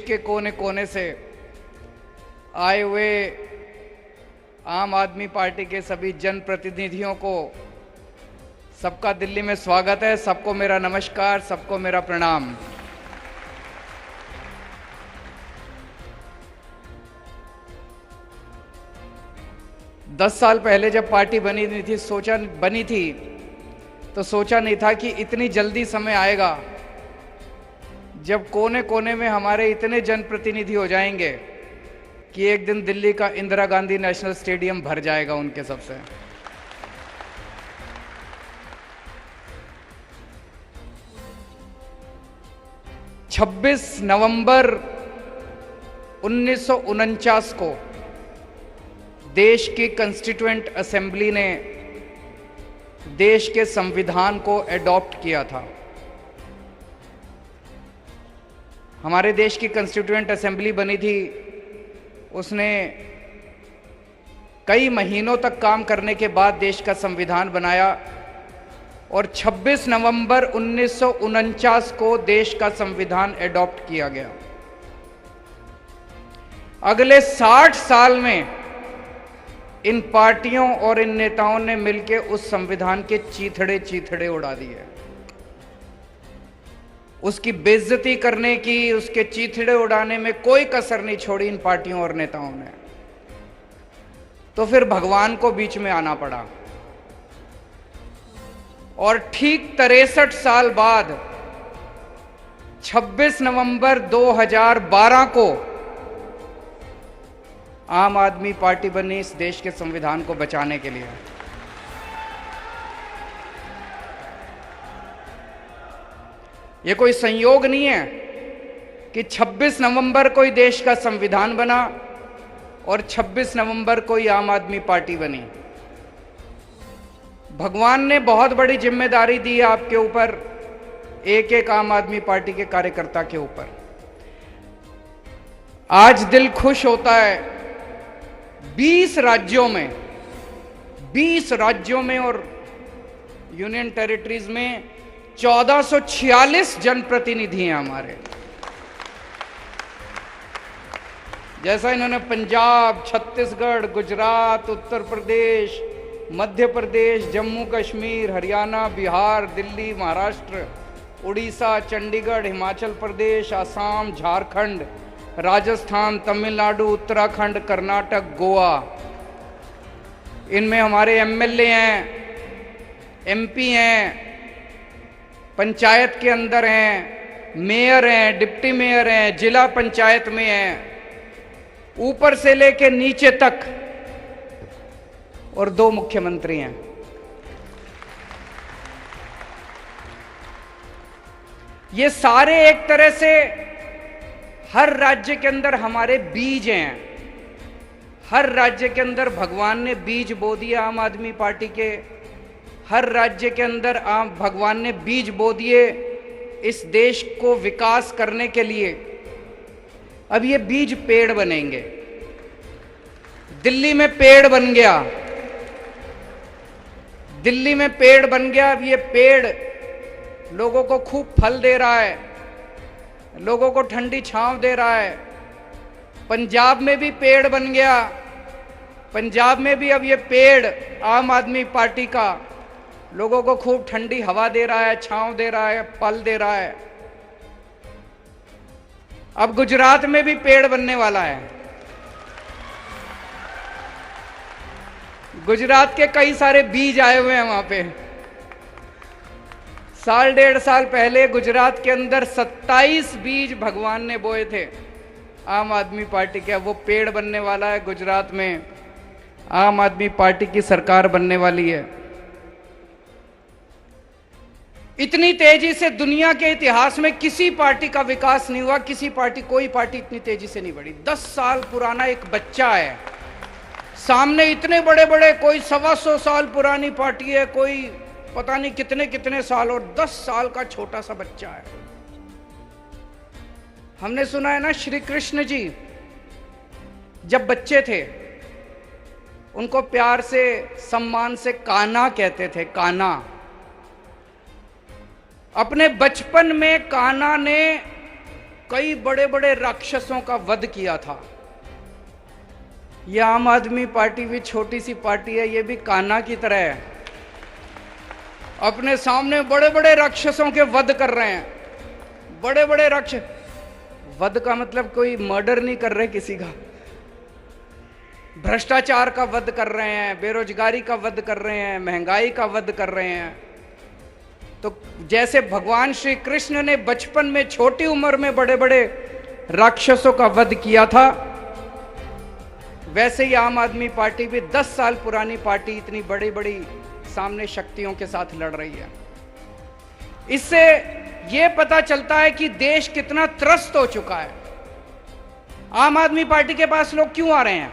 के कोने कोने से आए हुए आम आदमी पार्टी के सभी जनप्रतिनिधियों को सबका दिल्ली में स्वागत है। सबको मेरा नमस्कार, सबको मेरा प्रणाम। दस साल पहले जब पार्टी बनी थी तो सोचा नहीं था कि इतनी जल्दी समय आएगा जब कोने कोने में हमारे इतने जनप्रतिनिधि हो जाएंगे कि एक दिन दिल्ली का इंदिरा गांधी नेशनल स्टेडियम भर जाएगा उनके सबसे। छब्बीस नवंबर 1949 को देश की कॉन्स्टिट्यूएंट असेंबली ने देश के संविधान को एडॉप्ट किया था। हमारे देश की कॉन्स्टिट्यूएंट असेंबली बनी थी, उसने कई महीनों तक काम करने के बाद देश का संविधान बनाया और 26 नवंबर 1949 को देश का संविधान एडॉप्ट किया गया। अगले 60 साल में इन पार्टियों और इन नेताओं ने मिलकर उस संविधान के चीथड़े चीथड़े उड़ा दिए। उसकी बेइज्जती करने की, उसके चीथड़े उड़ाने में कोई कसर नहीं छोड़ी इन पार्टियों और नेताओं ने। तो फिर भगवान को बीच में आना पड़ा और ठीक 63 साल बाद 26 नवंबर 2012 को आम आदमी पार्टी बनी इस देश के संविधान को बचाने के लिए। यह कोई संयोग नहीं है कि 26 नवंबर को ही देश का संविधान बना और 26 नवंबर को ही आम आदमी पार्टी बनी। भगवान ने बहुत बड़ी जिम्मेदारी दी है आपके ऊपर, एक एक आम आदमी पार्टी के कार्यकर्ता के ऊपर। आज दिल खुश होता है 20 राज्यों में और यूनियन टेरिटरीज में 1446 जनप्रतिनिधि हैं हमारे। जैसा इन्होंने पंजाब, छत्तीसगढ़, गुजरात, उत्तर प्रदेश, मध्य प्रदेश, जम्मू कश्मीर, हरियाणा, बिहार, दिल्ली, महाराष्ट्र, उड़ीसा, चंडीगढ़, हिमाचल प्रदेश, असम, झारखंड, राजस्थान, तमिलनाडु, उत्तराखंड, कर्नाटक, गोवा, इनमें हमारे एमएलए हैं, एमपी हैं, पंचायत के अंदर हैं, मेयर हैं, डिप्टी मेयर हैं, जिला पंचायत में हैं, ऊपर से लेके नीचे तक, और 2 मुख्यमंत्री हैं। ये सारे एक तरह से हर राज्य के अंदर हमारे बीज हैं। हर राज्य के अंदर भगवान ने बीज बो दिया आम आदमी पार्टी के। हर राज्य के अंदर भगवान ने बीज बो दिए इस देश को विकास करने के लिए। अब ये बीज पेड़ बनेंगे। दिल्ली में पेड़ बन गया, दिल्ली में पेड़ बन गया। अब ये पेड़ लोगों को खूब फल दे रहा है, लोगों को ठंडी छांव दे रहा है। पंजाब में भी पेड़ बन गया, पंजाब में भी अब ये पेड़ आम आदमी पार्टी का लोगों को खूब ठंडी हवा दे रहा है, छांव दे रहा है, फल दे रहा है। अब गुजरात में भी पेड़ बनने वाला है। गुजरात के कई सारे बीज आए हुए हैं वहां पे। 1.5 साल पहले गुजरात के अंदर 27 बीज भगवान ने बोए थे आम आदमी पार्टी के। अब वो पेड़ बनने वाला है। गुजरात में आम आदमी पार्टी की सरकार बनने वाली है। इतनी तेजी से दुनिया के इतिहास में किसी पार्टी का विकास नहीं हुआ, कोई पार्टी इतनी तेजी से नहीं बढ़ी। 10 साल पुराना एक बच्चा है, सामने इतने बड़े बड़े, कोई 125 साल पुरानी पार्टी है, कोई पता नहीं कितने कितने साल, और 10 साल का छोटा सा बच्चा है। हमने सुना है ना, श्री कृष्ण जी जब बच्चे थे उनको प्यार से, सम्मान से कान्हा कहते थे, कान्हा। अपने बचपन में कान्हा ने कई बड़े बड़े राक्षसों का वध किया था। यह आम आदमी पार्टी भी छोटी सी पार्टी है, ये भी कान्हा की तरह है, अपने सामने बड़े बड़े राक्षसों के वध कर रहे हैं। बड़े बड़े राक्षस, वध का मतलब कोई मर्डर नहीं कर रहे किसी का, भ्रष्टाचार का वध कर रहे हैं, बेरोजगारी का वध कर रहे हैं, महंगाई का वध कर रहे हैं। तो जैसे भगवान श्री कृष्ण ने बचपन में छोटी उम्र में बड़े बड़े राक्षसों का वध किया था, वैसे ही आम आदमी पार्टी भी 10 साल पुरानी पार्टी इतनी बड़ी बड़ी सामने शक्तियों के साथ लड़ रही है। इससे यह पता चलता है कि देश कितना त्रस्त हो चुका है। आम आदमी पार्टी के पास लोग क्यों आ रहे हैं?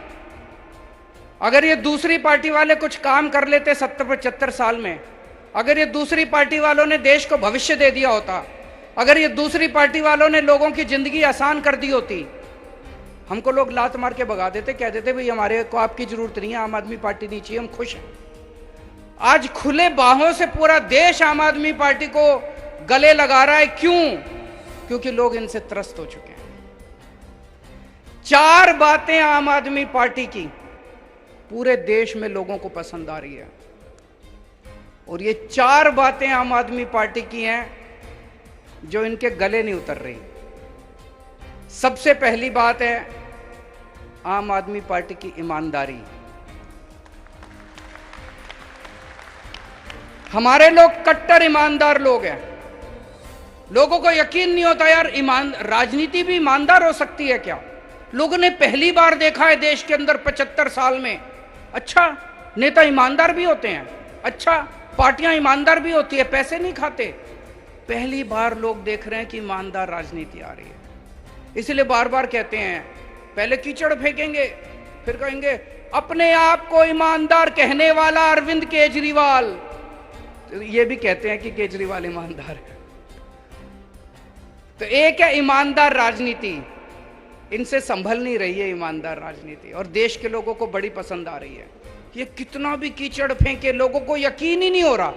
अगर ये दूसरी पार्टी वाले कुछ काम कर लेते 70-75 साल में, अगर ये दूसरी पार्टी वालों ने देश को भविष्य दे दिया होता, अगर ये दूसरी पार्टी वालों ने लोगों की जिंदगी आसान कर दी होती, हमको लोग लात मार के भगा देते, कह देते भाई हमारे को आपकी जरूरत नहीं है, आम आदमी पार्टी नहीं चाहिए, हम खुश हैं। आज खुले बाहों से पूरा देश आम आदमी पार्टी को गले लगा रहा है। क्यों? क्योंकि लोग इनसे त्रस्त हो चुके हैं। 4 बातें आम आदमी पार्टी की पूरे देश में लोगों को पसंद आ रही है, और ये 4 बातें आम आदमी पार्टी की हैं जो इनके गले नहीं उतर रही। सबसे पहली बात है आम आदमी पार्टी की ईमानदारी। हमारे लोग कट्टर ईमानदार लोग हैं। लोगों को यकीन नहीं होता यार, राजनीति भी ईमानदार हो सकती है क्या? लोगों ने पहली बार देखा है देश के अंदर 75 साल में। अच्छा, नेता ईमानदार भी होते हैं, अच्छा पार्टियां ईमानदार भी होती है, पैसे नहीं खाते। पहली बार लोग देख रहे हैं कि ईमानदार राजनीति आ रही है। इसलिए बार बार कहते हैं, पहले कीचड़ फेंकेंगे, फिर कहेंगे अपने आप को ईमानदार कहने वाला अरविंद केजरीवाल। तो ये भी कहते हैं कि केजरीवाल ईमानदार है। तो एक है ईमानदार राजनीति, इनसे संभल नहीं रही है ईमानदार राजनीति, और देश के लोगों को बड़ी पसंद आ रही है। ये कितना भी कीचड़ फेंके, लोगों को यकीन ही नहीं हो रहा।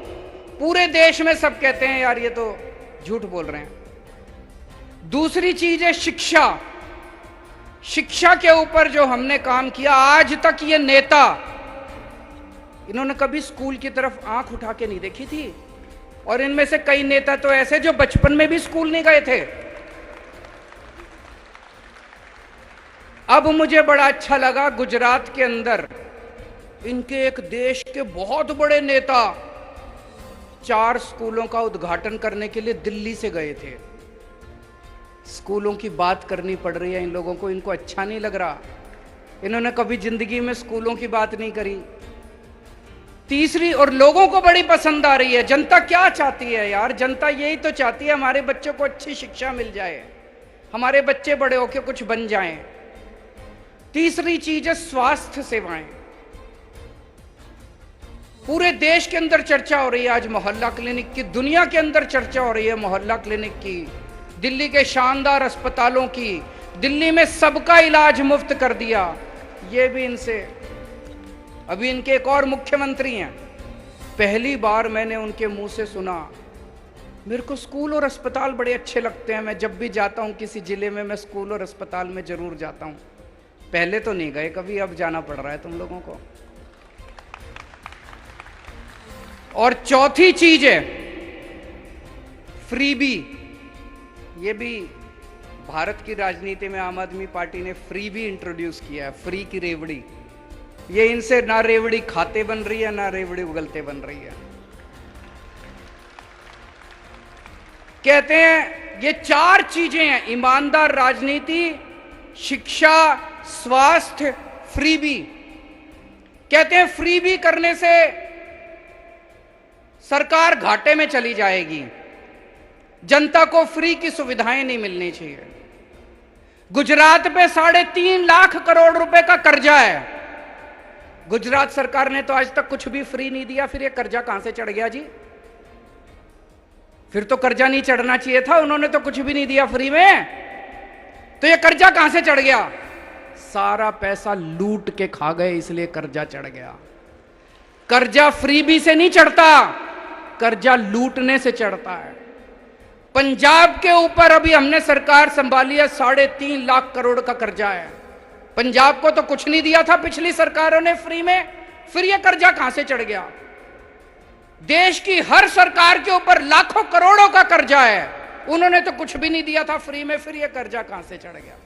पूरे देश में सब कहते हैं यार ये तो झूठ बोल रहे हैं। दूसरी चीज है शिक्षा। शिक्षा के ऊपर जो हमने काम किया, आज तक ये नेता, इन्होंने कभी स्कूल की तरफ आंख उठा के नहीं देखी थी। और इनमें से कई नेता तो ऐसे जो बचपन में भी स्कूल नहीं गए थे। अब मुझे बड़ा अच्छा लगा, गुजरात के अंदर इनके एक देश के बहुत बड़े नेता 4 स्कूलों का उद्घाटन करने के लिए दिल्ली से गए थे। स्कूलों की बात करनी पड़ रही है इन लोगों को, इनको अच्छा नहीं लग रहा। इन्होंने कभी जिंदगी में स्कूलों की बात नहीं करी। तीसरी, और लोगों को बड़ी पसंद आ रही है। जनता क्या चाहती है यार? जनता यही तो चाहती है हमारे बच्चों को अच्छी शिक्षा मिल जाए, हमारे बच्चे बड़े होकर कुछ बन जाएं। तीसरी चीज है स्वास्थ्य सेवाएं। पूरे देश के अंदर चर्चा हो रही है आज मोहल्ला क्लिनिक की, दुनिया के अंदर चर्चा हो रही है मोहल्ला क्लिनिक की, दिल्ली के शानदार अस्पतालों की। दिल्ली में सबका इलाज मुफ्त कर दिया। ये भी इनसे, अभी इनके एक और मुख्यमंत्री हैं, पहली बार मैंने उनके मुंह से सुना, मेरे को स्कूल और अस्पताल बड़े अच्छे लगते हैं, मैं जब भी जाता हूं किसी जिले में मैं स्कूल और अस्पताल में जरूर जाता हूं। पहले तो नहीं गए कभी, अब जाना पड़ रहा है तुम लोगों को। और चौथी चीज है फ्रीबी। ये भी भारत की राजनीति में आम आदमी पार्टी ने फ्री भी इंट्रोड्यूस किया है, फ्री की रेवड़ी। ये इनसे ना रेवड़ी खाते बन रही है, ना रेवड़ी उगलते बन रही है। कहते हैं ये 4 चीजें हैं, ईमानदार राजनीति, शिक्षा, स्वास्थ्य, फ्रीबी। कहते हैं फ्रीबी करने से सरकार घाटे में चली जाएगी, जनता को फ्री की सुविधाएं नहीं मिलनी चाहिए। गुजरात पे 3.5 लाख करोड़ रुपए का कर्जा है। गुजरात सरकार ने तो आज तक कुछ भी फ्री नहीं दिया, फिर ये कर्जा कहां से चढ़ गया जी? फिर तो कर्जा नहीं चढ़ना चाहिए था, उन्होंने तो कुछ भी नहीं दिया फ्री में, तो ये कर्जा कहां से चढ़ गया? सारा पैसा लूट के खा गए, इसलिए कर्जा चढ़ गया। कर्जा फ्रीबी से नहीं चढ़ता, कर्जा लूटने से चढ़ता है। पंजाब के ऊपर अभी हमने सरकार संभाली है, 3.5 लाख करोड़ का कर्जा है। पंजाब को तो कुछ नहीं दिया था पिछली सरकारों ने फ्री में, फिर यह कर्जा कहां से चढ़ गया? देश की हर सरकार के ऊपर लाखों करोड़ों का कर्जा है, उन्होंने तो कुछ भी नहीं दिया था फ्री में, फिर यह कर्जा कहां से चढ़ गया?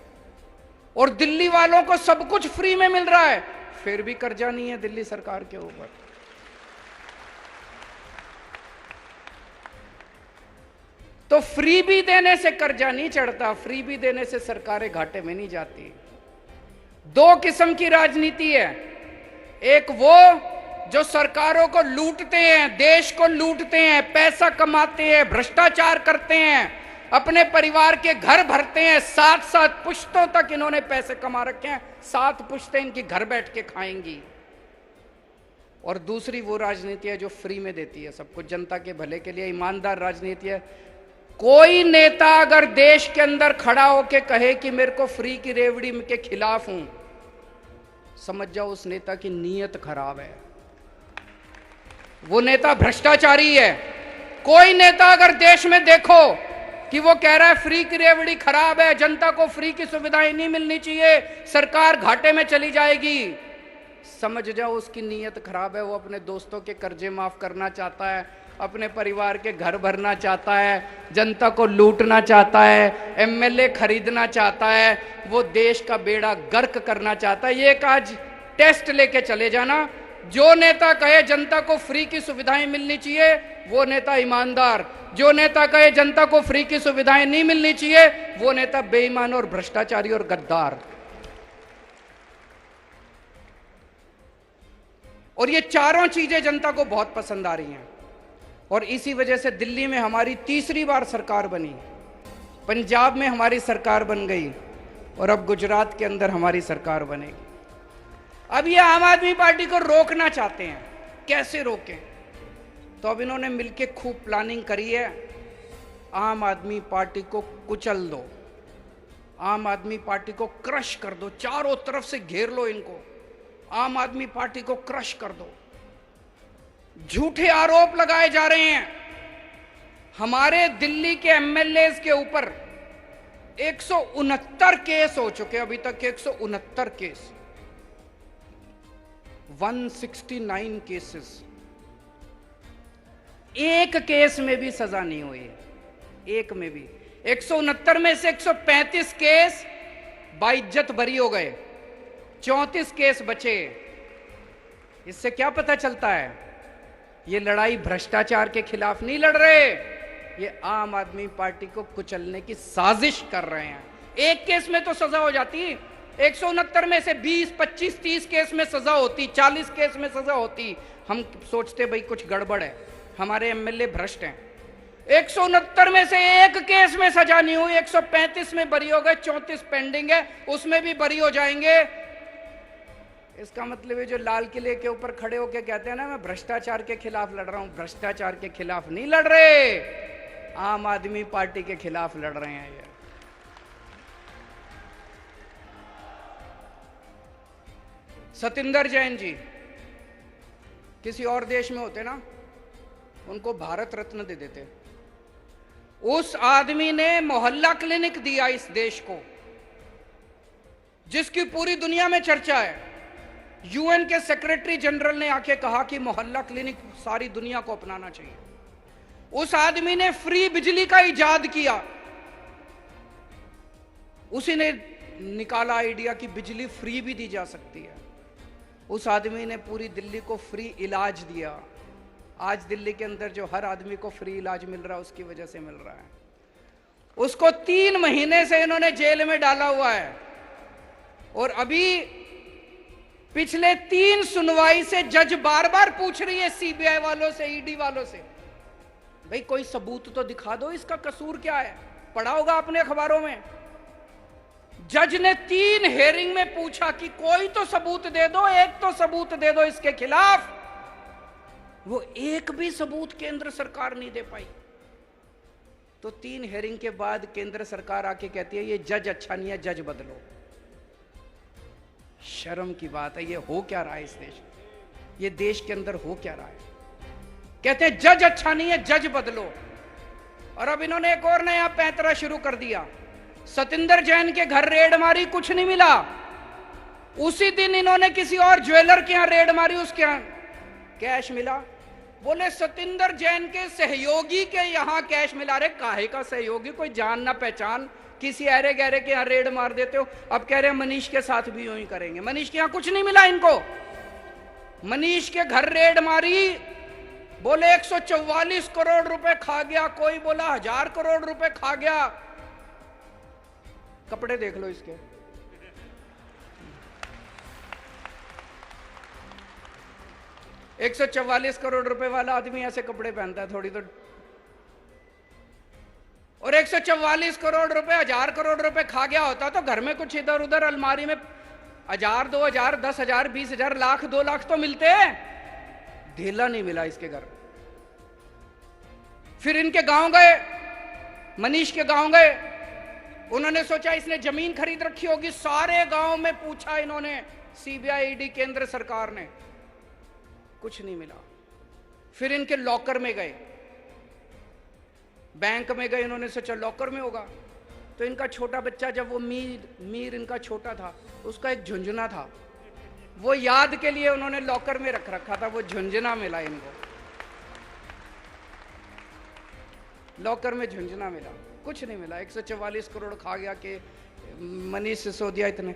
और दिल्ली वालों को सब कुछ फ्री में मिल रहा है, फिर भी कर्जा नहीं है दिल्ली सरकार के ऊपर। तो फ्री भी देने से कर्जा नहीं चढ़ता, फ्री भी देने से सरकारें घाटे में नहीं जाती। दो किस्म की राजनीति है, एक वो जो सरकारों को लूटते हैं, देश को लूटते हैं, पैसा कमाते हैं, भ्रष्टाचार करते हैं, अपने परिवार के घर भरते हैं, 7-7 पुश्तों तक इन्होंने पैसे कमा रखे हैं, 7 पुश्तें इनकी घर बैठ के खाएंगी। और दूसरी वो राजनीति है जो फ्री में देती है सब कुछ जनता के भले के लिए, ईमानदार राजनीति है। कोई नेता अगर देश के अंदर खड़ा होके कहे कि मेरे को फ्री की रेवड़ी के खिलाफ हूं, समझ जाओ उस नेता की नीयत खराब है, वो नेता भ्रष्टाचारी है। कोई नेता अगर देश में देखो कि वो कह रहा है फ्री की रेवड़ी खराब है, जनता को फ्री की सुविधाएं नहीं मिलनी चाहिए, सरकार घाटे में चली जाएगी, समझ जाओ उसकी नीयत खराब है। वो अपने दोस्तों के कर्जे माफ करना चाहता है, अपने परिवार के घर भरना चाहता है, जनता को लूटना चाहता है, एमएलए खरीदना चाहता है, वो देश का बेड़ा गर्क करना चाहता है। ये एक आज टेस्ट लेके चले जाना, जो नेता कहे जनता को फ्री की सुविधाएं मिलनी चाहिए वो नेता ईमानदार, जो नेता कहे जनता को फ्री की सुविधाएं नहीं मिलनी चाहिए वो नेता बेईमान और भ्रष्टाचारी और गद्दार। और ये चारों चीजें जनता को बहुत पसंद आ रही हैं, और इसी वजह से दिल्ली में हमारी तीसरी बार सरकार बनी, पंजाब में हमारी सरकार बन गई, और अब गुजरात के अंदर हमारी सरकार बनेगी। अब ये आम आदमी पार्टी को रोकना चाहते हैं, कैसे रोकें? तो अब इन्होंने मिलके खूब प्लानिंग करी है, आम आदमी पार्टी को कुचल दो, आम आदमी पार्टी को क्रश कर दो, चारों तरफ से घेर लो इनको, आम आदमी पार्टी को क्रश कर दो। झूठे आरोप लगाए जा रहे हैं, हमारे दिल्ली के एमएलए के ऊपर 169 केस हो चुके, अभी तक 169 केस, 169 केसेस, एक केस में भी सजा नहीं हुई है, एक में भी। 169 में से 135 केस बाइज्जत बरी हो गए, 34 केस बचे। इससे क्या पता चलता है? ये लड़ाई भ्रष्टाचार के खिलाफ नहीं लड़ रहे, ये आम आदमी पार्टी को कुचलने की साजिश कर रहे हैं। एक केस में तो सजा हो जाती, 169 में से 20, 25, 30 केस में सजा होती, 40 केस में सजा होती, हम सोचते भाई कुछ गड़बड़ है, हमारे एमएलए भ्रष्ट हैं। 169 में से एक केस में सजा नहीं हुई, 135 में बरी हो गए, 34 पेंडिंग है, उसमें भी बरी हो जाएंगे। इसका मतलब है जो लाल किले के ऊपर खड़े होकर कहते हैं ना मैं भ्रष्टाचार के खिलाफ लड़ रहा हूं, भ्रष्टाचार के खिलाफ नहीं लड़ रहे, आम आदमी पार्टी के खिलाफ लड़ रहे हैं। ये सतिंदर जैन जी किसी और देश में होते ना, उनको भारत रत्न दे देते। उस आदमी ने मोहल्ला क्लिनिक दिया इस देश को, जिसकी पूरी दुनिया में चर्चा है। यूएन के सेक्रेटरी जनरल ने आके कहा कि मोहल्ला क्लिनिक सारी दुनिया को अपनाना चाहिए। उस आदमी ने फ्री बिजली का इजाद किया, उसी ने निकाला आइडिया कि बिजली फ्री भी दी जा सकती है। उस आदमी ने पूरी दिल्ली को फ्री इलाज दिया। आज दिल्ली के अंदर जो हर आदमी को फ्री इलाज मिल रहा है उसकी वजह से मिल रहा है। उसको 3 महीने से इन्होंने जेल में डाला हुआ है, और अभी पिछले 3 सुनवाई से जज बार बार पूछ रही है सीबीआई वालों से, ईडी वालों से, भाई कोई सबूत तो दिखा दो, इसका कसूर क्या है? पढ़ा होगा आपने अखबारों में। जज ने 3 हेयरिंग में पूछा कि कोई तो सबूत दे दो, एक तो सबूत दे दो इसके खिलाफ। वो एक भी सबूत केंद्र सरकार नहीं दे पाई। तो 3 हेयरिंग के बाद केंद्र सरकार आके कहती है ये जज अच्छा नहीं है, जज बदलो। शर्म की बात है, ये हो क्या रहा है इस देश, ये देश के अंदर हो क्या रहा है? कहते हैं जज अच्छा नहीं है, जज बदलो। और अब इन्होंने एक और नया पैंतरा शुरू कर दिया। सतिंदर जैन के घर रेड मारी, कुछ नहीं मिला। उसी दिन इन्होंने किसी और ज्वेलर के यहां रेड मारी, उसके यहां कैश मिला। बोले सतिंदर जैन के सहयोगी के यहां कैश मिला। रे काहे का सहयोगी? कोई जान ना पहचान किसी अरे गहरे के यहां रेड मार देते हो। अब कह रहे हैं मनीष के साथ भी यूं ही करेंगे। मनीष के यहां कुछ नहीं मिला इनको। मनीष के घर रेड मारी, बोले 144 करोड़ रुपए खा गया, कोई बोला 1000 करोड़ रुपए खा गया। कपड़े देख लो इसके। $144 करोड़ रुपए वाला आदमी ऐसे कपड़े पहनता है थोड़ी तो। और 144 करोड़ रुपए 1000 करोड़ रुपए खा गया होता तो घर में कुछ इधर उधर अलमारी में 1000 2000 10,000 20,000 लाख 2 लाख तो मिलते। ढेला नहीं मिला इसके घर। फिर इनके गांव गए, मनीष के गांव गए। उन्होंने सोचा इसने जमीन खरीद रखी होगी। सारे गांव में पूछा इन्होंने, सीबीआई ईडी केंद्र सरकार ने, कुछ नहीं मिला। फिर इनके लॉकर में गए, बैंक में गए। इन्होंने सोचा लॉकर में होगा। तो इनका छोटा बच्चा, जब वो मीर इनका छोटा था, उसका एक झुंझुना था, वो याद के लिए उन्होंने लॉकर में रख रखा था। वो झुंझुना मिला इनको, लॉकर में झुंझुना मिला। कुछ नहीं मिला। 144 करोड़ खा गया कि मनीष सिसोदिया इतने।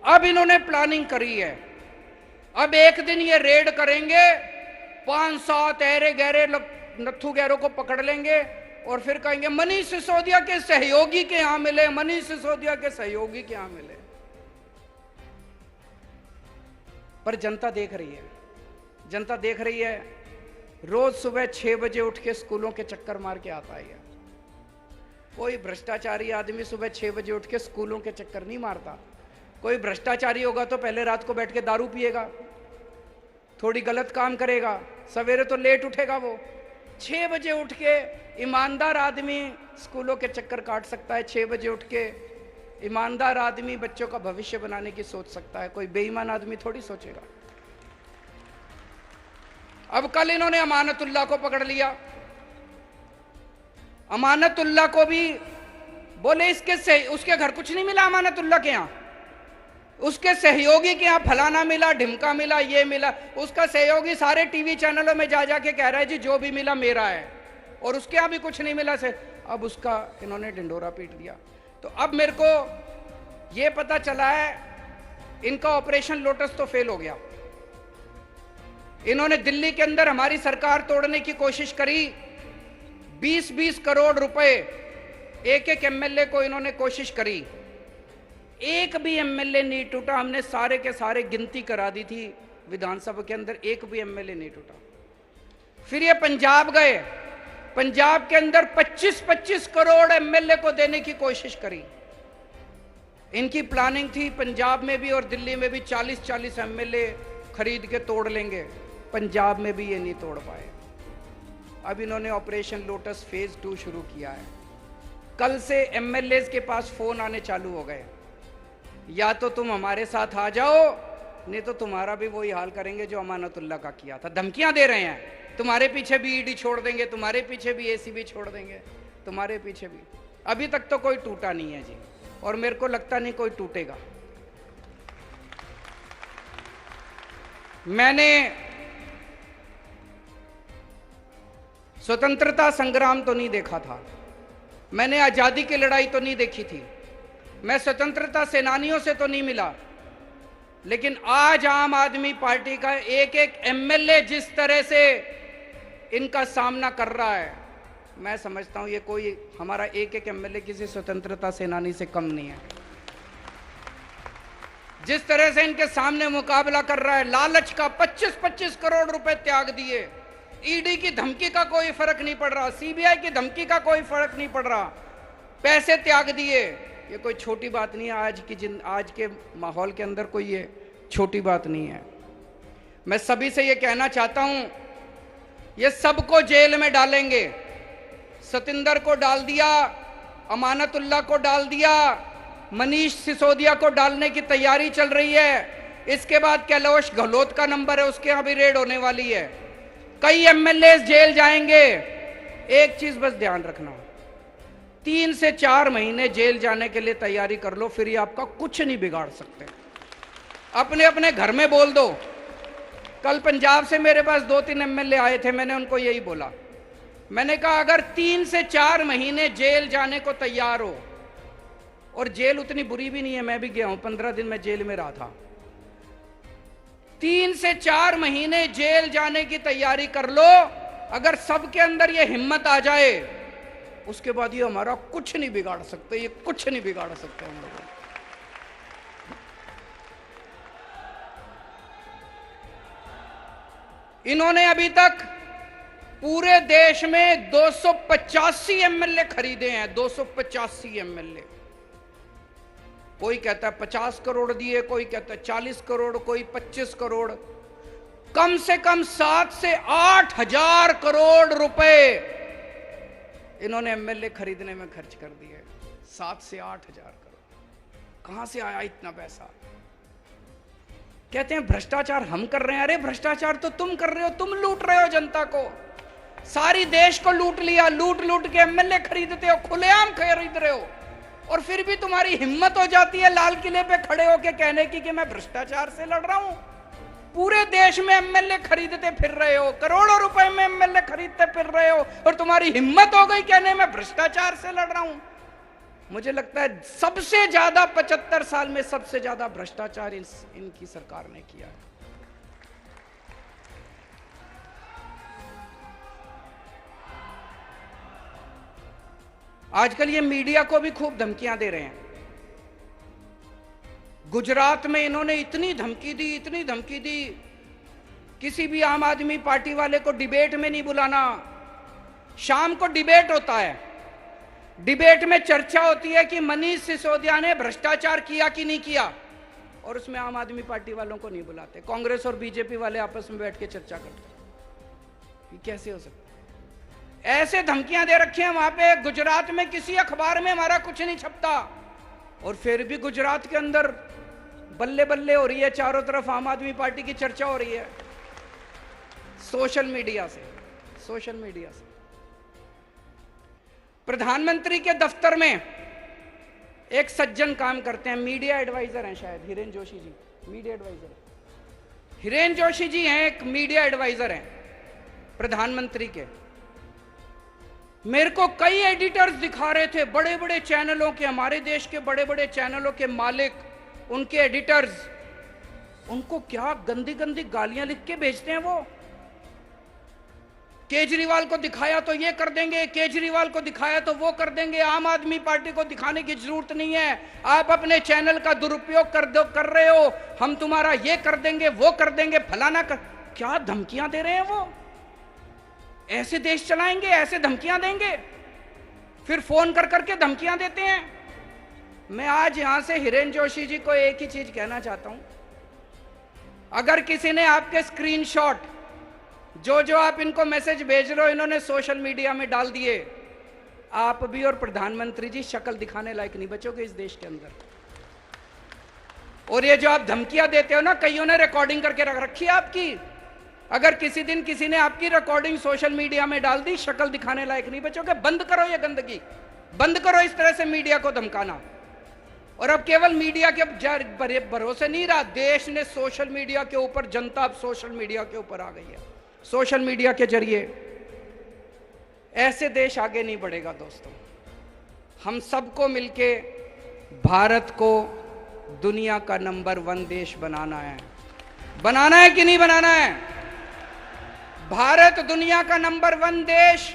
अब इन्होंने प्लानिंग करी है, अब एक दिन ये रेड करेंगे, 5-7 ऐरे गहरे नत्थु गहरों को पकड़ लेंगे और फिर कहेंगे मनीष सिसोदिया के सहयोगी के यहां मिले, मनीष सिसोदिया के सहयोगी के यहां मिले। पर जनता देख रही है, जनता देख रही है। रोज सुबह 6 बजे उठ के स्कूलों के चक्कर मार के आता है। कोई भ्रष्टाचारी आदमी सुबह 6 बजे उठ के स्कूलों के चक्कर नहीं मारता। कोई भ्रष्टाचारी होगा तो पहले रात को बैठ के दारू पिएगा, थोड़ी गलत काम करेगा, सवेरे तो लेट उठेगा। वो 6 बजे उठ के ईमानदार आदमी स्कूलों के चक्कर काट सकता है। 6 बजे उठ के ईमानदार आदमी बच्चों का भविष्य बनाने की सोच सकता है। कोई बेईमान आदमी थोड़ी सोचेगा। अब कल इन्होंने अमानतुल्लाह को पकड़ लिया। अमानतुल्लाह को भी बोले उसके घर कुछ नहीं मिला। अमानतुल्लाह के यहाँ उसके सहयोगी के यहाँ फलाना मिला, ढिमका मिला, ये मिला। उसका सहयोगी सारे टीवी चैनलों में जा जाके कह रहा है जी जो भी मिला मेरा है, और उसके यहाँ भी कुछ नहीं मिला से। अब उसका इन्होंने ढिंडोरा पीट दिया। तो अब मेरे को ये पता चला है इनका ऑपरेशन लोटस तो फेल हो गया। इन्होंने दिल्ली के अंदर हमारी सरकार तोड़ने की कोशिश करी। 20-20 करोड़ रुपए एक एमएलए को इन्होंने कोशिश करी, एक भी एमएलए नहीं टूटा। हमने सारे के सारे गिनती करा दी थी विधानसभा के अंदर, एक भी एमएलए नहीं टूटा। फिर ये पंजाब गए, पंजाब के अंदर 25-25 करोड़ एमएलए को देने की कोशिश करी। इनकी प्लानिंग थी पंजाब में भी और दिल्ली में भी 40-40 एमएलए खरीद के तोड़ लेंगे। पंजाब में भी ये नहीं तोड़ पाए। अब इन्होंने ऑपरेशन लोटस फेज 2 शुरू किया है। कल से एमएलए के पास फोन आने चालू हो गए, या तो तुम हमारे साथ आ जाओ, नहीं तो तुम्हारा भी वही हाल करेंगे जो अमानतुल्लाह का किया था। धमकियां दे रहे हैं, तुम्हारे पीछे भी ईडी छोड़ देंगे, तुम्हारे पीछे भी एसीबी छोड़ देंगे, तुम्हारे पीछे भी। अभी तक तो कोई टूटा नहीं है जी, और मेरे को लगता नहीं कोई टूटेगा। मैंने स्वतंत्रता संग्राम तो नहीं देखा था, मैंने आजादी की लड़ाई तो नहीं देखी थी, मैं स्वतंत्रता सेनानियों से तो नहीं मिला, लेकिन आज आम आदमी पार्टी का एक एमएलए जिस तरह से इनका सामना कर रहा है, मैं समझता हूं ये कोई हमारा एक एमएलए किसी स्वतंत्रता सेनानी से कम नहीं है। जिस तरह से इनके सामने मुकाबला कर रहा है, लालच का 25-25 करोड़ रुपए त्याग दिए, ईडी की धमकी का कोई फर्क नहीं पड़ रहा, सीबीआई की धमकी का कोई फर्क नहीं पड़ रहा, पैसे त्याग दिए। ये कोई छोटी बात नहीं है। आज के माहौल के अंदर कोई ये छोटी बात नहीं है। मैं सभी से ये कहना चाहता हूं, ये सबको जेल में डालेंगे। सतिंदर को डाल दिया, अमानतुल्लाह को डाल दिया, मनीष सिसोदिया को डालने की तैयारी चल रही है। इसके बाद कैलाश गहलोत का नंबर है, उसके यहां भी रेड होने वाली है। कई एमएलए जेल जाएंगे। एक चीज बस ध्यान रखना, 3 से 4 महीने जेल जाने के लिए तैयारी कर लो, फिर ये आपका कुछ नहीं बिगाड़ सकते। अपने अपने घर में बोल दो। कल पंजाब से मेरे पास 2-3 एमएलए आए थे, मैंने उनको यही बोला, मैंने कहा अगर 3 से 4 महीने जेल जाने को तैयार हो, और जेल उतनी बुरी भी नहीं है, मैं भी गया हूं, 15 दिन मैं जेल में रहा था, 3 से 4 महीने जेल जाने की तैयारी कर लो। अगर सबके अंदर ये हिम्मत आ जाए, उसके बाद ये हमारा कुछ नहीं बिगाड़ सकते, ये कुछ नहीं बिगाड़ सकते हम लोग। इन्होंने अभी तक पूरे देश में 285 एमएलए खरीदे हैं, 285 एमएलए। कोई कहता है 50 करोड़ दिए, कोई कहता है 40 करोड़, कोई 25 करोड़। कम से कम 7 से 8 हजार करोड़ रुपए इन्होंने एमएलए खरीदने में खर्च कर दिए। 7 से 8 हजार करोड़ कहां से आया इतना पैसा? कहते हैं भ्रष्टाचार हम कर रहे हैं। अरे भ्रष्टाचार तो तुम कर रहे हो, तुम लूट रहे हो जनता को, सारी देश को लूट लिया, लूट लूट के एमएलए खरीदते हो, खुलेआम खरीद रहे हो, और फिर भी तुम्हारी हिम्मत हो जाती है लाल किले पे खड़े होके कहने की कि मैं भ्रष्टाचार से लड़ रहा हूं। पूरे देश में एमएलए खरीदते फिर रहे हो, करोड़ों रुपए में एमएलए खरीदते फिर रहे हो, और तुम्हारी हिम्मत हो गई कहने में भ्रष्टाचार से लड़ रहा हूं। मुझे लगता है सबसे ज्यादा 75 साल में सबसे ज्यादा भ्रष्टाचार इनकी सरकार ने किया है। आजकल ये मीडिया को भी खूब धमकियां दे रहे हैं। गुजरात में इन्होंने इतनी धमकी दी, इतनी धमकी दी, किसी भी आम आदमी पार्टी वाले को डिबेट में नहीं बुलाना। शाम को डिबेट होता है, डिबेट में चर्चा होती है कि मनीष सिसोदिया ने भ्रष्टाचार किया कि नहीं किया, और उसमें आम आदमी पार्टी वालों को नहीं बुलाते। कांग्रेस और बीजेपी वाले आपस में बैठ के चर्चा करते हैं। ये कैसे हो सकता है? ऐसे धमकियां दे रखी हैं वहां पे। गुजरात में किसी अखबार में हमारा कुछ नहीं छपता, और फिर भी गुजरात के अंदर बल्ले बल्ले हो रही है, चारों तरफ आम आदमी पार्टी की चर्चा हो रही है, सोशल मीडिया से। सोशल मीडिया से प्रधानमंत्री के दफ्तर में एक सज्जन काम करते हैं, मीडिया एडवाइजर हैं शायद, हिरेन जोशी जी, मीडिया एडवाइजर। हिरेन जोशी जी हैं, एक मीडिया एडवाइजर हैं प्रधानमंत्री के। मेरे को कई एडिटर्स दिखा रहे थे, बड़े बड़े चैनलों के, हमारे देश के बड़े बड़े चैनलों के मालिक, उनके एडिटर्स, उनको क्या गंदी गंदी गालियां लिख के भेजते हैं वो। केजरीवाल को दिखाया तो ये कर देंगे, केजरीवाल को दिखाया तो वो कर देंगे, आम आदमी पार्टी को दिखाने की जरूरत नहीं है, आप अपने चैनल का दुरुपयोग कर रहे हो, हम तुम्हारा ये कर देंगे, वो कर देंगे, फलाना कर। क्या धमकियां दे रहे हैं वो? ऐसे देश चलाएंगे? ऐसे धमकियां देंगे? फिर फोन कर करके धमकियां देते हैं। मैं आज यहां से हिरेन जोशी जी को एक ही चीज कहना चाहता हूं, अगर किसी ने आपके स्क्रीनशॉट जो आप इनको मैसेज भेज रहे हो, इन्होंने सोशल मीडिया में डाल दिए, आप भी और प्रधानमंत्री जी शक्ल दिखाने लायक नहीं बचोगे इस देश के अंदर। और ये जो आप धमकियां देते हो ना, कईयों ने रिकॉर्डिंग करके रख रखी है आपकी, अगर किसी दिन किसी ने आपकी रिकॉर्डिंग सोशल मीडिया में डाल दी, शक्ल दिखाने लायक नहीं बचोगे। बंद करो ये गंदगी, बंद करो इस तरह से मीडिया को धमकाना। और अब केवल मीडिया के भरोसे नहीं रहा, देश ने सोशल मीडिया के ऊपर, जनता अब सोशल मीडिया के ऊपर आ गई है। सोशल मीडिया के जरिए ऐसे देश आगे नहीं बढ़ेगा दोस्तों। हम सबको मिलके भारत को दुनिया का नंबर 1 देश बनाना है। बनाना है कि नहीं बनाना है? भारत दुनिया का नंबर 1 देश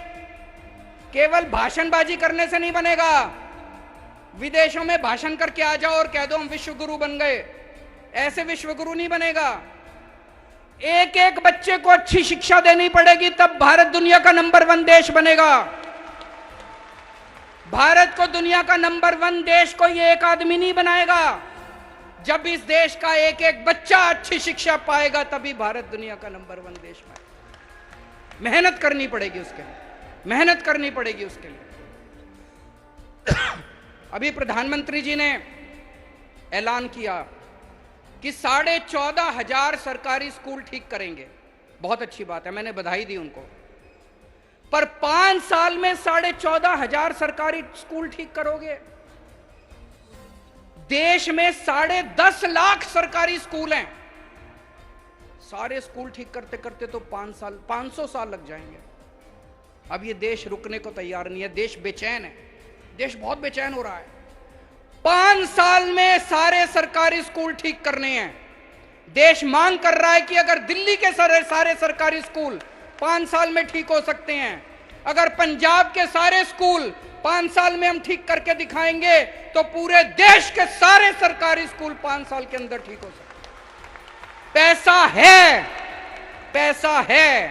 केवल भाषणबाजी करने से नहीं बनेगा। विदेशों में भाषण करके आ जाओ और कह दो हम विश्व गुरु बन गए, ऐसे विश्व गुरु नहीं बनेगा। एक एक बच्चे को अच्छी शिक्षा देनी पड़ेगी, तब भारत दुनिया का नंबर 1 देश बनेगा। भारत को दुनिया का नंबर 1 देश कोई एक आदमी नहीं बनाएगा। जब इस देश का एक एक बच्चा अच्छी शिक्षा पाएगा, तभी भारत दुनिया का नंबर 1 देश बनेगा। मेहनत करनी पड़ेगी उसके लिए, मेहनत करनी पड़ेगी उसके लिए। अभी प्रधानमंत्री जी ने ऐलान किया कि 14,500 सरकारी स्कूल ठीक करेंगे। बहुत अच्छी बात है, मैंने बधाई दी उनको। पर 5 साल में 14,500 सरकारी स्कूल ठीक करोगे। देश में 10.5 लाख सरकारी स्कूल हैं। सारे स्कूल ठीक करते करते तो 500 साल लग जाएंगे। अब ये देश रुकने को तैयार नहीं है, देश बेचैन है, देश बहुत बेचैन हो रहा है। 5 साल में सारे सरकारी स्कूल ठीक करने हैं। देश मांग कर रहा है कि अगर दिल्ली के सारे सरकारी स्कूल 5 साल में ठीक हो सकते हैं, अगर पंजाब के सारे स्कूल 5 साल में हम ठीक करके दिखाएंगे, तो पूरे देश के सारे सरकारी स्कूल 5 साल के अंदर ठीक हो सकते हैं। पैसा है, पैसा है,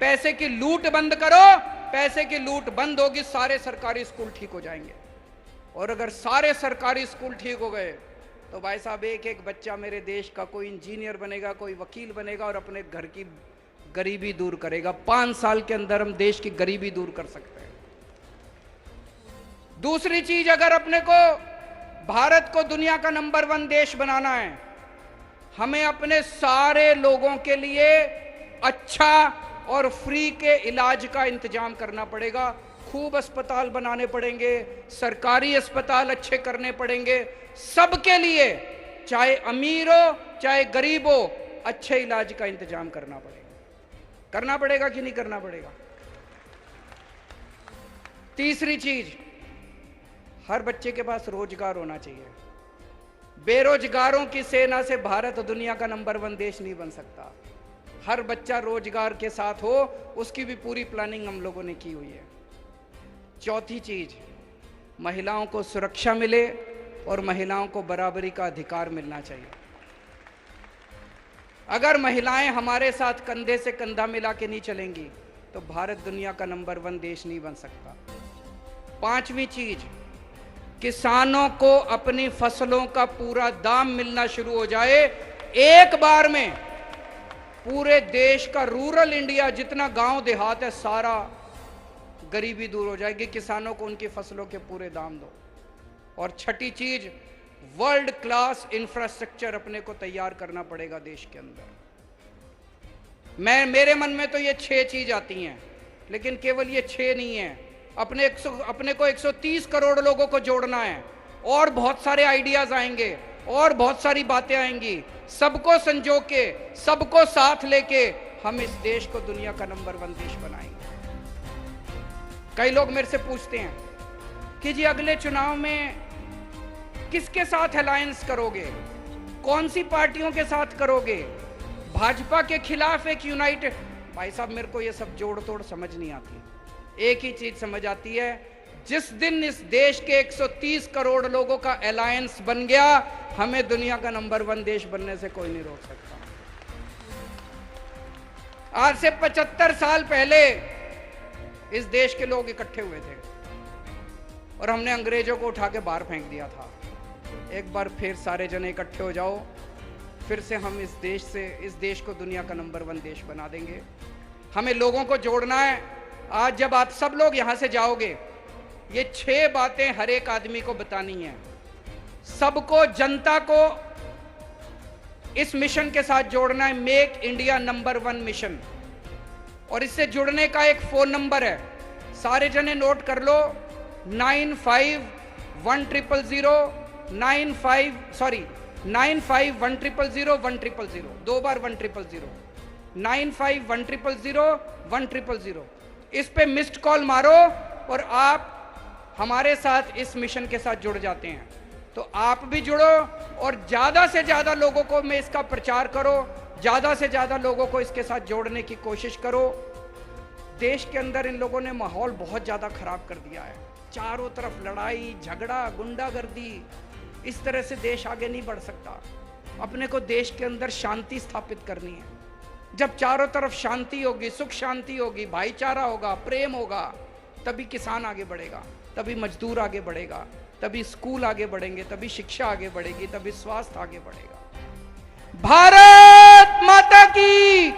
पैसे की लूट बंद करो, पैसे की लूट बंद होगी, सारे सरकारी स्कूल ठीक हो जाएंगे। और अगर सारे सरकारी स्कूल ठीक हो गए तो भाई साहब एक एक बच्चा मेरे देश का कोई इंजीनियर बनेगा, कोई वकील बनेगा और अपने घर की गरीबी दूर करेगा। 5 साल के अंदर हम देश की गरीबी दूर कर सकते हैं। दूसरी चीज, अगर अपने को भारत को दुनिया का नंबर 1 देश बनाना है, हमें अपने सारे लोगों के लिए अच्छा और फ्री के इलाज का इंतजाम करना पड़ेगा। खूब अस्पताल बनाने पड़ेंगे, सरकारी अस्पताल अच्छे करने पड़ेंगे, सबके लिए, चाहे अमीर हो चाहे गरीब हो, अच्छे इलाज का इंतजाम करना पड़ेगा। करना पड़ेगा कि नहीं करना पड़ेगा? तीसरी चीज, हर बच्चे के पास रोजगार होना चाहिए। बेरोजगारों की सेना से भारत दुनिया का नंबर 1 देश नहीं बन सकता। हर बच्चा रोजगार के साथ हो, उसकी भी पूरी प्लानिंग हम लोगों ने की हुई है। चौथी चीज, महिलाओं को सुरक्षा मिले और महिलाओं को बराबरी का अधिकार मिलना चाहिए। अगर महिलाएं हमारे साथ कंधे से कंधा मिला के नहीं चलेंगी तो भारत दुनिया का नंबर 1 देश नहीं बन सकता। 5वीं चीज, किसानों को अपनी फसलों का पूरा दाम मिलना शुरू हो जाए। एक बार में पूरे देश का रूरल इंडिया, जितना गांव देहात है, सारा गरीबी दूर हो जाएगी। किसानों को उनकी फसलों के पूरे दाम दो। और छठी चीज, वर्ल्ड क्लास इंफ्रास्ट्रक्चर अपने को तैयार करना पड़ेगा देश के अंदर। मेरे मन में तो ये 6 चीज आती हैं, लेकिन केवल ये 6 नहीं है। अपने को 130 करोड़ लोगों को जोड़ना है, और बहुत सारे आइडियाज आएंगे और बहुत सारी बातें आएंगी। सबको संजो के, सबको साथ लेके हम इस देश को दुनिया का नंबर 1 देश बनाएंगे। कई लोग मेरे से पूछते हैं कि जी अगले चुनाव में किसके साथ अलायंस करोगे, कौन सी पार्टियों के साथ करोगे, भाजपा के खिलाफ एक यूनाइटेड। भाई साहब, मेरे को ये सब जोड़ तोड़ समझ नहीं आती। एक ही चीज समझ आती है, जिस दिन इस देश के 130 करोड़ लोगों का अलायंस बन गया, हमें दुनिया का नंबर 1 देश बनने से कोई नहीं रोक सकता। आज से 75 साल पहले इस देश के लोग इकट्ठे हुए थे और हमने अंग्रेजों को उठा के बाहर फेंक दिया था। एक बार फिर सारे जने इकट्ठे हो जाओ, फिर से हम इस देश को दुनिया का नंबर 1 देश बना देंगे। हमें लोगों को जोड़ना है। आज जब आप सब लोग यहां से जाओगे, ये 6 बातें हर एक आदमी को बतानी है। सबको, जनता को इस मिशन के साथ जोड़ना है, मेक इंडिया नंबर 1 मिशन। और इससे जुड़ने का एक फोन नंबर है, सारे जने नोट कर लो, 951000, 2 बार 1000, 951000, इस पे मिस्ड कॉल मारो और आप हमारे साथ इस मिशन के साथ जुड़ जाते हैं। तो आप भी जुड़ो और ज्यादा से ज्यादा लोगों को में इसका प्रचार करो, ज्यादा से ज्यादा लोगों को इसके साथ जोड़ने की कोशिश करो। देश के अंदर इन लोगों ने माहौल बहुत ज्यादा खराब कर दिया है। चारों तरफ लड़ाई झगड़ा, गुंडागर्दी, इस तरह से देश आगे नहीं बढ़ सकता। अपने को देश के अंदर शांति स्थापित करनी है। जब चारों तरफ शांति होगी, सुख शांति होगी, भाईचारा होगा, प्रेम होगा, तभी किसान आगे बढ़ेगा, तभी मजदूर आगे बढ़ेगा, तभी स्कूल आगे बढ़ेंगे, तभी शिक्षा आगे बढ़ेगी, तभी स्वास्थ्य आगे बढ़ेगा। भारत माता की।